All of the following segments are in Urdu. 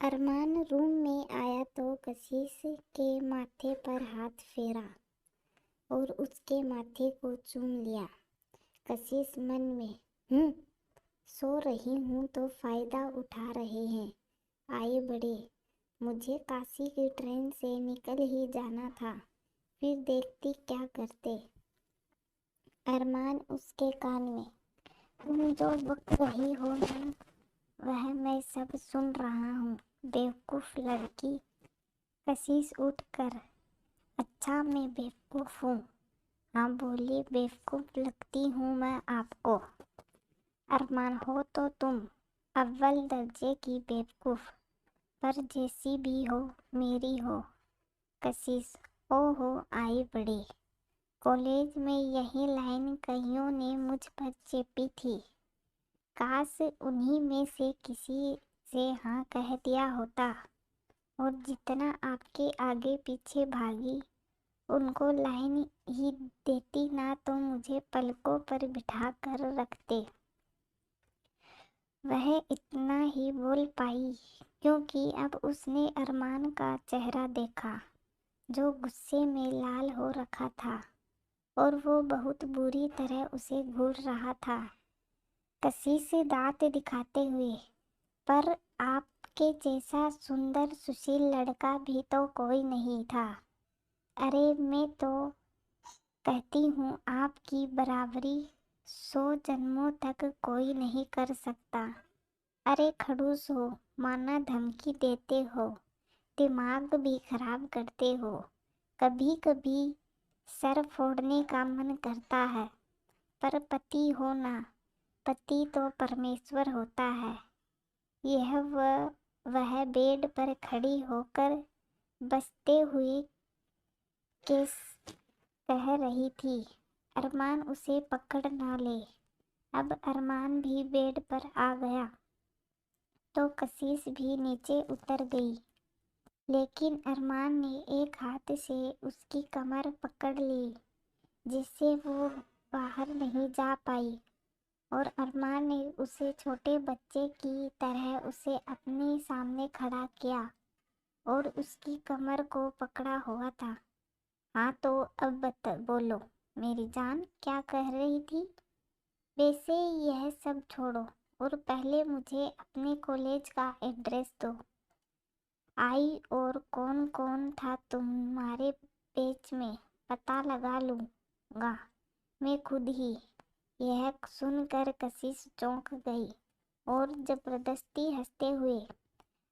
ارمان روم میں آیا تو کشش کے ماتھے پر ہاتھ پھیرا اور اس کے ماتھے کو چوم لیا۔ کشش من میں سو رہی ہوں تو فائدہ اٹھا رہے ہیں، آئے بڑھے، مجھے کاشی کی ٹرین سے نکل ہی جانا تھا، پھر دیکھتی کیا کرتے۔ ارمان اس کے کان میں، تم جو بک رہی ہو نا وہ میں سب سن رہا ہوں، بیوقوف لڑکی۔ کشش اٹھ کر، اچھا میں بیوقوف ہوں؟ ہاں بولی، بیوقوف لگتی ہوں میں آپ کو؟ ارمان ہو تو تم اول درجے کی بیوقوف، پر جیسی بھی ہو میری ہو۔ کشش، او ہو آئی بڑھے، کالج میں یہی لائن کئیوں نے مجھ پر چیپی تھی، کاش انہی میں سے کسی سے ہاں کہہ دیا ہوتا، اور جتنا آپ کے آگے پیچھے بھاگی ان کو لائن ہی دیتی نا تو مجھے پلکوں پر بٹھا کر رکھتے۔ وہ اتنا ہی بول پائی کیونکہ اب اس نے ارمان کا چہرہ دیکھا جو غصے میں لال ہو رکھا تھا اور وہ بہت بری طرح اسے گھور رہا تھا۔ کشش دانت دکھاتے ہوئے، پر آپ کے جیسا سندر سشیل لڑکا بھی تو کوئی نہیں تھا۔ ارے میں تو کہتی ہوں آپ کی برابری 100 جنموں تک کوئی نہیں کر سکتا۔ ارے کھڑوس ہو، مانا دھمکی دیتے ہو، دماغ بھی خراب کرتے ہو، کبھی کبھی سر پھوڑنے کا من کرتا ہے، پر پتی ہو نا، پتی تو پرمیشور ہوتا ہے۔ یہ وہ بیڈ پر کھڑی ہو کر بجتے ہوئے کیس کہہ رہی تھی، ارمان اسے پکڑ نہ لے۔ اب ارمان بھی بیڈ پر آ گیا تو کشش بھی نیچے اتر گئی، لیکن ارمان نے ایک ہاتھ سے اس کی کمر پکڑ لی جس سے وہ باہر نہیں جا پائی، اور ارمان نے اسے چھوٹے بچے کی طرح اسے اپنے سامنے کھڑا کیا اور اس کی کمر کو پکڑا ہوا تھا۔ ہاں تو اب بولو میری جان، کیا کہہ رہی تھی؟ ویسے یہ سب چھوڑو اور پہلے مجھے اپنے کالج کا ایڈریس دو۔ آئی اور کون کون تھا تمہارے بیچ میں پتہ لگا لوں گا میں خود ہی۔ یہ سن کر کشش چونک گئی اور زبردستی ہنستے ہوئے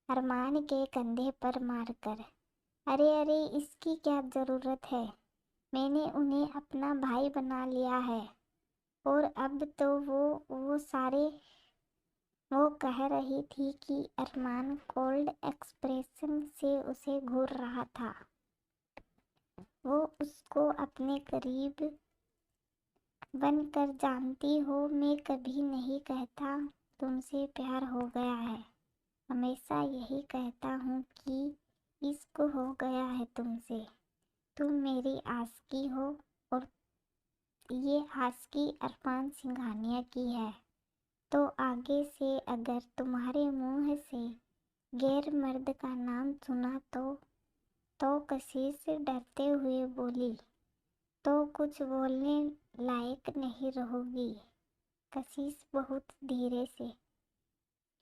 ارمان کے کندھے پر مار کر، ارے اس کی کیا ضرورت ہے، میں نے انہیں اپنا بھائی بنا لیا ہے۔ اور اب تو وہ سارے وہ کہہ رہی تھی کہ ارمان کولڈ ایکسپریشن سے اسے گھور رہا تھا۔ وہ اس کو اپنے قریب بن کر، جانتی ہو میں کبھی نہیں کہتا تم سے پیار ہو گیا ہے، ہمیشہ یہی کہتا ہوں کہ عشق ہو گیا ہے تم سے، تم میری عاشقی ہو، اور یہ عاشقی ارمان سنگھانیہ کی ہے، تو آگے سے اگر تمہارے منہ سے غیر مرد کا نام سنا تو کشش ڈرتے ہوئے بولی، تو کچھ بولنے لائق نہیں رہو گی۔ کشش بہت دھیرے سے،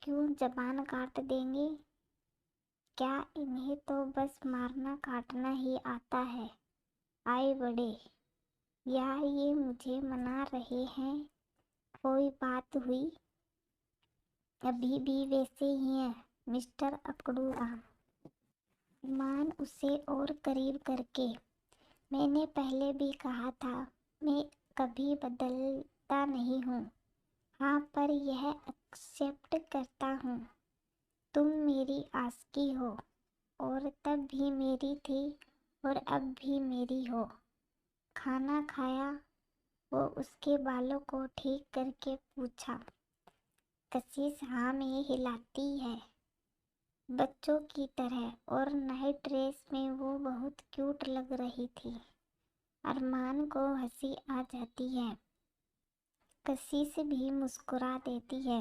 کیوں زبان کاٹ دیں گے؟ کیا انہیں تو بس مارنا کاٹنا ہی آتا ہے؟ آئے بڑھے، یا یہ مجھے منا رہے ہیں؟ کوئی بات ہوئی؟ ابھی بھی ویسے ہی ہیں مسٹر اکڑو رام؟ ارمان اسے اور قریب کر کے، میں نے پہلے بھی کہا تھا میں کبھی بدلتا نہیں ہوں، ہاں پر یہ ایکسپٹ کرتا ہوں تم میری عاشقی ہو، اور تب بھی میری تھی اور اب بھی میری ہو۔ کھانا کھایا؟ وہ اس کے بالوں کو ٹھیک کر کے پوچھا۔ کشش ہاں میں ہلاتی ہے بچوں کی طرح، اور نائٹ ڈریس میں وہ بہت کیوٹ لگ رہی تھی۔ ارمان کو ہنسی آ جاتی ہے، کشش بھی مسکرا دیتی ہے،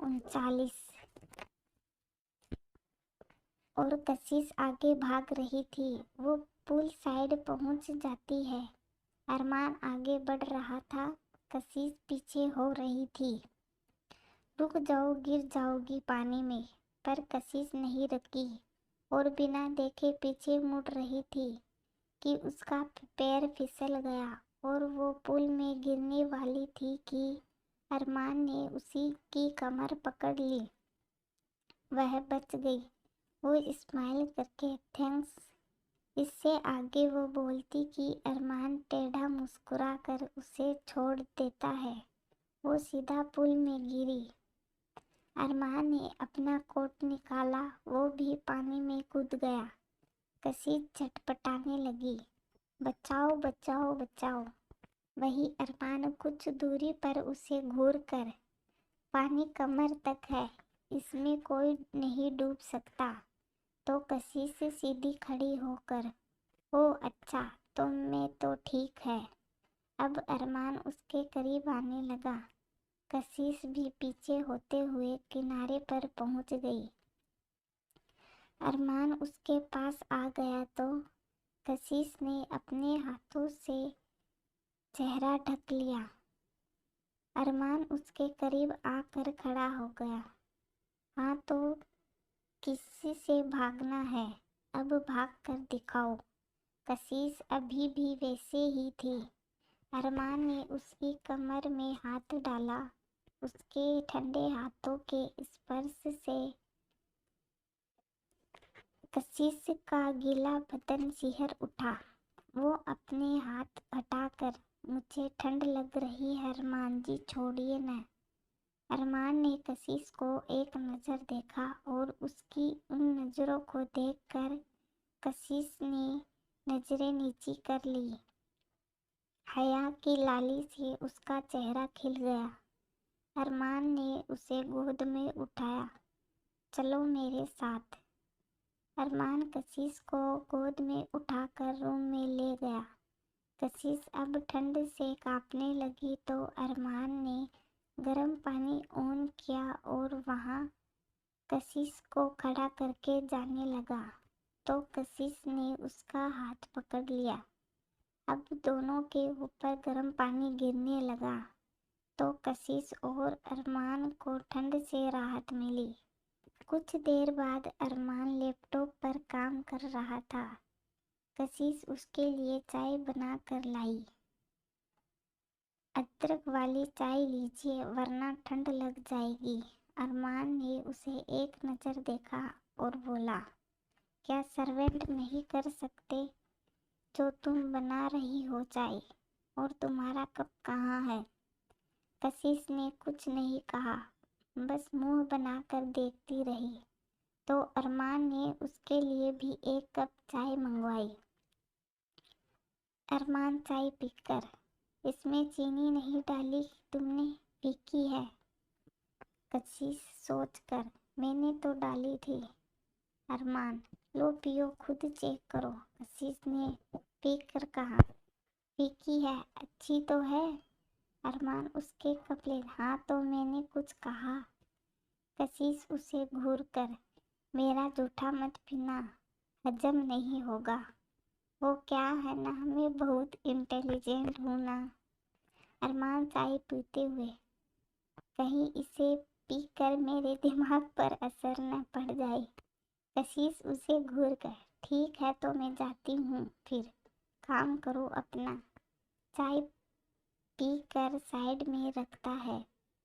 39। اور کشش آگے بھاگ رہی تھی۔ وہ پول سائڈ پہنچ جاتی ہے۔ ارمان آگے بڑھ رہا تھا، کشش پیچھے ہو رہی تھی۔ رک جاؤ، گر جاؤ گی پانی میں۔ پر کشش نہیں رکی اور بنا دیکھے پیچھے مڑ رہی تھی کہ اس کا پیر پھسل گیا اور وہ پول میں گرنے والی تھی کہ ارمان نے اسی کی کمر پکڑ لی۔ وہ بچ گئی۔ وہ اسمائل کر کے تھینکس۔ اس سے آگے وہ بولتی کہ ارمان ٹیڑھا مسکرا کر اسے چھوڑ دیتا ہے۔ وہ سیدھا پول میں گری۔ ارمان نے اپنا کوٹ نکالا، وہ بھی پانی میں کود گیا۔ کشش چھٹپٹانے لگی، بچاؤ بچاؤ بچاؤ۔ وہی ارمان کچھ دوری پر اسے گھور کر، پانی کمر تک ہے، اس میں کوئی نہیں ڈوب سکتا۔ تو کشش سیدھی کھڑی ہو کر، اوہ اچھا، تم میں تو ٹھیک ہے۔ اب ارمان اس کے قریب آنے لگا۔ کشش بھی پیچھے ہوتے ہوئے کنارے پر پہنچ گئی۔ ارمان اس کے پاس آ گیا تو کشش نے اپنے ہاتھوں سے چہرہ ڈھک لیا۔ ارمان اس کے قریب آ کر کھڑا ہو گیا۔ ہاں تو کس سے بھاگنا ہے؟ اب بھاگ کر دکھاؤ۔ کشش ابھی بھی ویسے ہی تھی۔ ارمان نے اس کی کمر میں ہاتھ ڈالا۔ اس کے ٹھنڈے ہاتھوں کے اسپرش سے کشش کا گیلا بدن سہر اٹھا۔ وہ اپنے ہاتھ ہٹا کر، مجھے ٹھنڈ لگ رہی ہے ارمان جی، چھوڑیے نا۔ ارمان نے کشش کو ایک نظر دیکھا اور اس کی ان نظروں کو دیکھ کر کشش نے نظریں نیچی کر لی۔ حیا کی لالی سے اس کا چہرہ کھل گیا۔ ارمان نے اسے گود میں اٹھایا، چلو میرے ساتھ۔ ارمان کشش کو گود میں اٹھا کر روم میں لے گیا۔ کشش اب ٹھنڈ سے کانپنے لگی تو ارمان نے گرم پانی آن کیا اور وہاں کشش کو کھڑا کر کے جانے لگا تو کشش نے اس کا ہاتھ پکڑ لیا۔ اب دونوں کے اوپر گرم پانی گرنے لگا تو کشش اور ارمان کو ٹھنڈ سے راحت ملی۔ کچھ دیر بعد ارمان لیپ ٹاپ پر کام کر رہا تھا۔ کشش اس کے لیے چائے بنا کر لائی۔ ادرک والی چائے لیجیے ورنہ ٹھنڈ لگ جائے گی۔ ارمان نے اسے ایک نظر دیکھا اور بولا، کیا سرونٹ نہیں کر سکتے جو تم بنا رہی ہو چائے؟ اور تمہارا کپ کہاں ہے؟ کشش نے کچھ نہیں کہا، بس منہ بنا کر دیکھتی رہی۔ تو ارمان نے اس کے لیے بھی ایک کپ چائے منگوائی۔ ارمان چائے پی کر، اس میں چینی نہیں ڈالی تم نے، پھیکی ہے؟ کشش سوچ کر، میں نے تو ڈالی تھی۔ ارمان، لو پیو، خود چیک کرو۔ کشش نے پی کر کہا، پھیکی ہے، اچھی تو ہے؟ ارمان اس کے کپ لے، ہاں تو میں نے کچھ کہا؟ کشش اسے گھور کر، میرا جھوٹا مت پینا، ہضم نہیں ہوگا۔ وہ کیا ہے نا، میں بہت انٹیلیجنٹ ہوں نا۔ ارمان چائے پیتے ہوئے، کہیں اسے پی کر میرے دماغ پر اثر نہ پڑ جائے۔ کشش اسے گھور کر، ٹھیک ہے تو میں جاتی ہوں، پھر کام کرو اپنا۔ چائے پی کر سائڈ میں رکھتا ہے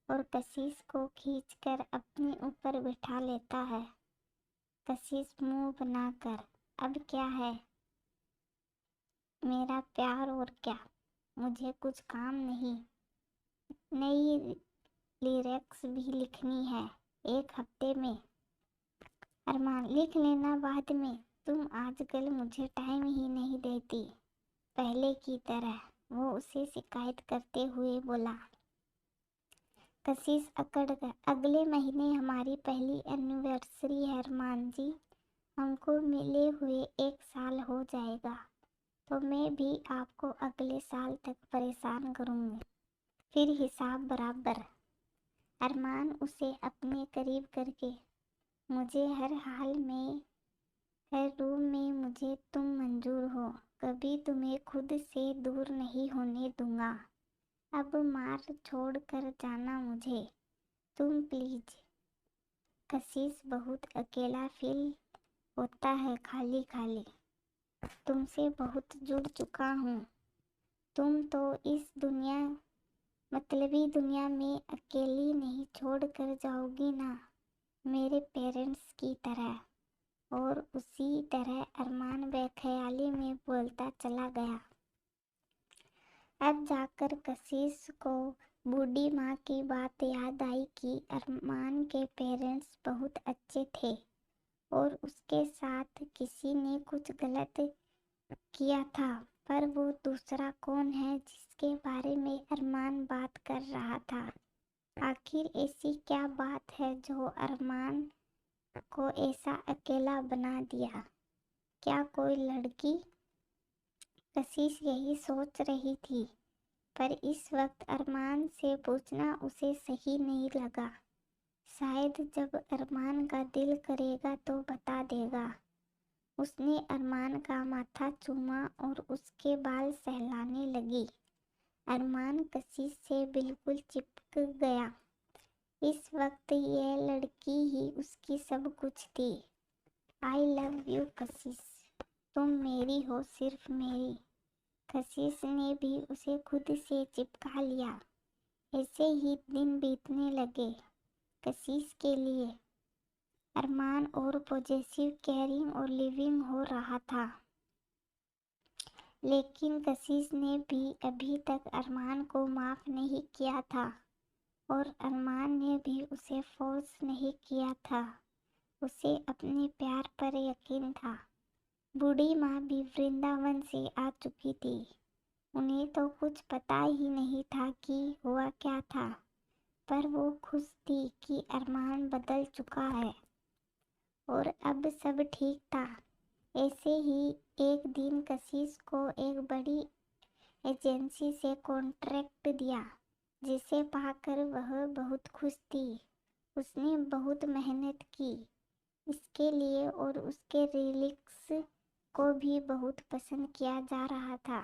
اور کشش کو کھینچ کر اپنے اوپر بٹھا لیتا ہے۔ کشش منہ بنا کر، اب کیا ہے میرا پیار اور کیا، مجھے کچھ کام نہیں، نئی لیرکس بھی لکھنی ہے 1 ہفتے میں۔ ارمان، لکھ لینا بعد میں، تم آج کل مجھے ٹائم ہی نہیں دیتی پہلے کی طرح، وہ اسے شکایت کرتے ہوئے بولا۔ کشش اکڑ گیا، اگلے مہینے ہماری پہلی اینیورسری ہے ارمان جی، ہم کو ملے ہوئے 1 سال ہو جائے گا، تو میں بھی آپ کو اگلے سال تک پریشان کروں گی، پھر حساب برابر۔ ارمان اسے اپنے قریب کر کے، مجھے ہر حال میں ہر روم میں مجھے تم منظور ہو، کبھی تمہیں خود سے دور نہیں ہونے دوں گا۔ اب مار چھوڑ کر جانا مجھے تم پلیز۔ کشش بہت اکیلا فیل ہوتا ہے، خالی خالی۔ تم سے بہت جڑ چکا ہوں۔ تم تو اس مطلبی دنیا میں اکیلی نہیں چھوڑ کر جاؤ گی نا، میرے پیرنٹس کی طرح۔ اور اسی طرح ارمان بے خیالی میں بولتا چلا گیا۔ اب جا کر کشش کو بوڑھی ماں کی بات یاد آئی کہ ارمان کے پیرنٹس بہت اچھے تھے اور اس کے ساتھ کسی نے کچھ غلط کیا تھا، پر وہ دوسرا کون ہے جس کے بارے میں ارمان بات کر رہا تھا؟ آخر ایسی کیا بات ہے جو ارمان کو ایسا اکیلا بنا دیا؟ کیا کوئی لڑکی؟ کشش یہی سوچ رہی تھی، پر اس وقت ارمان سے پوچھنا اسے صحیح نہیں لگا۔ شاید جب ارمان کا دل کرے گا تو بتا دے گا۔ اس نے ارمان کا ماتھا چوما اور اس کے بال سہلانے لگی۔ ارمان کشش سے بالکل چپک گیا۔ اس وقت یہ لڑکی ہی اس کی سب کچھ تھی۔ آئی لو یو کشش، تم میری ہو، صرف میری۔ کشش نے بھی اسے خود سے چپکا لیا۔ ایسے ہی دن بیتنے لگے کشش کے لیے۔ ارمان اور پوزیسیو، کیئرنگ اور لیونگ ہو رہا تھا، لیکن کشش نے بھی ابھی تک ارمان کو معاف نہیں کیا تھا اور ارمان نے بھی اسے فورس نہیں کیا تھا۔ اسے اپنے پیار پر یقین تھا۔ بوڑھی ماں بھی ورنداون سے آ چکی تھی۔ انہیں تو کچھ پتا ہی نہیں تھا کہ ہوا کیا تھا، پر وہ خوش تھی کہ ارمان بدل چکا ہے اور اب سب ٹھیک تھا۔ ایسے ہی ایک دن کشش کو ایک بڑی ایجنسی سے کانٹریکٹ دیا، جسے پا کر وہ بہت خوش تھی۔ اس نے بہت محنت کی اس کے لیے اور اس کے ریلیکس کو بھی بہت پسند کیا جا رہا تھا۔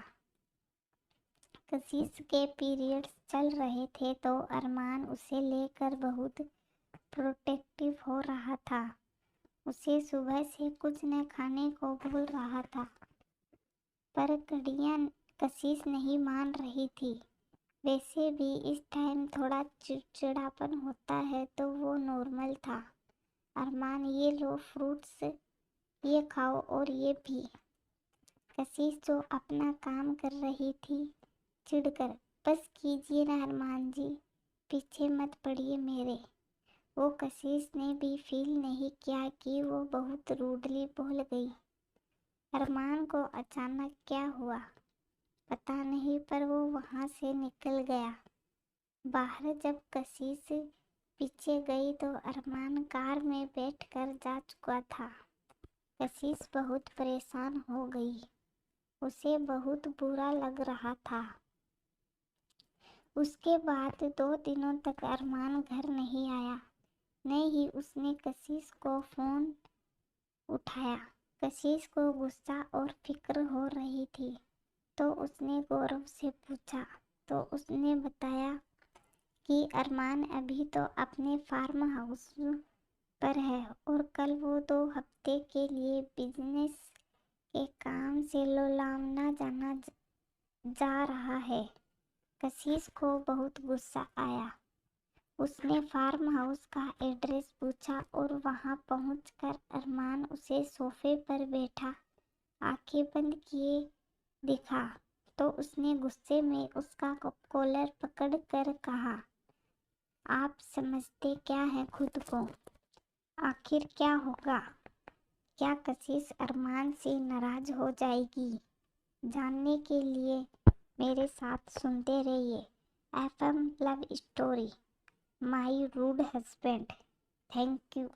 کشش کے پیریڈز چل رہے تھے تو ارمان اسے لے کر بہت پروٹیکٹیو ہو رہا تھا۔ اسے صبح سے کچھ نہ کھانے کو بول رہا تھا، پر گھڑیاں کشش نہیں مان رہی تھی۔ ویسے بھی اس ٹائم تھوڑا چڑچڑاپن ہوتا ہے تو وہ نارمل تھا۔ ارمان یہ لو فروٹس، یہ کھاؤ اور یہ بھی۔ کشش جو اپنا کام کر رہی تھی چڑ کر، بس کیجیے نا ارمان جی، پیچھے مت پڑیے میرے۔ وہ کشش نے بھی فیل نہیں کیا کہ وہ بہت روڈلی بول گئی۔ ارمان کو اچانک کیا ہوا پتا نہیں، پر وہ وہاں سے نکل گیا۔ باہر جب کشش پیچھے گئی تو ارمان کار میں بیٹھ کر جا چکا تھا۔ کشش بہت پریشان ہو گئی، اسے بہت برا لگ رہا تھا۔ اس کے بعد 2 دنوں تک ارمان گھر نہیں آیا، نہ ہی اس نے کشش کو فون اٹھایا۔ کشش کو غصہ اور فکر ہو رہی تھی تو اس نے گورو سے پوچھا تو اس نے بتایا کہ ارمان ابھی تو اپنے فارم ہاؤس پر ہے اور کل وہ 2 ہفتے کے لیے بزنس کے کام سے لولابنا جا رہا ہے۔ کشش کو بہت غصہ آیا۔ اس نے فارم ہاؤس کا ایڈریس پوچھا اور وہاں پہنچ کر ارمان اسے صوفے پر بیٹھا آنکھیں بند کیے دکھا تو اس نے غصے میں اس کا کالر پکڑ کر کہا، آپ سمجھتے کیا ہیں خود کو؟ آخر کیا ہوگا؟ کیا کشش ارمان سے ناراض ہو جائے گی؟ جاننے کے لیے میرے ساتھ سنتے رہیے FM love story, my rude husband. Thank you.